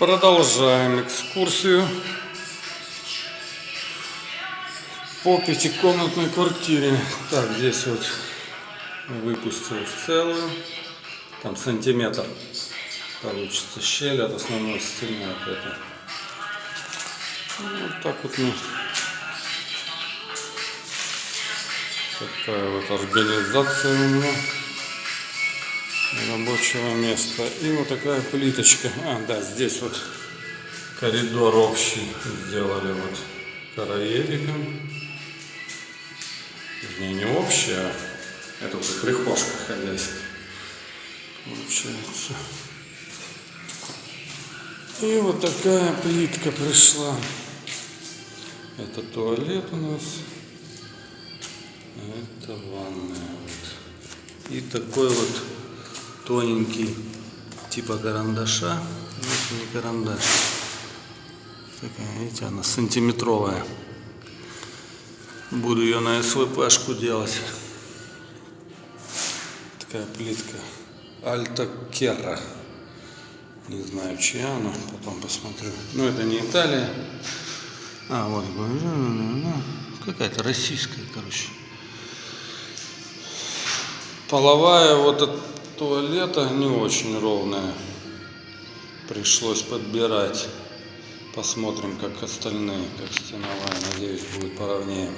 Продолжаем экскурсию по пятикомнатной квартире. Так, здесь вот выпустил в целую. Там сантиметр получится щель от основной стены. Вот это. Вот так вот мы. Такая вот организация у меня рабочего места. И вот такая плиточка. Да, здесь вот коридор общий сделали вот караедиком. Вернее, не общий, а это уже прихожка хозяйская получается. И вот такая плитка пришла. Это туалет у нас. Это ванная. Вот. И такой вот тоненький типа карандаша. Но это не карандаш. Такая, видите, она сантиметровая. Буду ее на СВПшку делать. Такая плитка. Альтакерра. Не знаю, чья она, потом посмотрю. Но это не Италия. Вот какая-то российская, короче. Половая вот от туалета не очень ровная. Пришлось подбирать. Посмотрим, как остальные, как стеновая. Надеюсь, будет поровнее.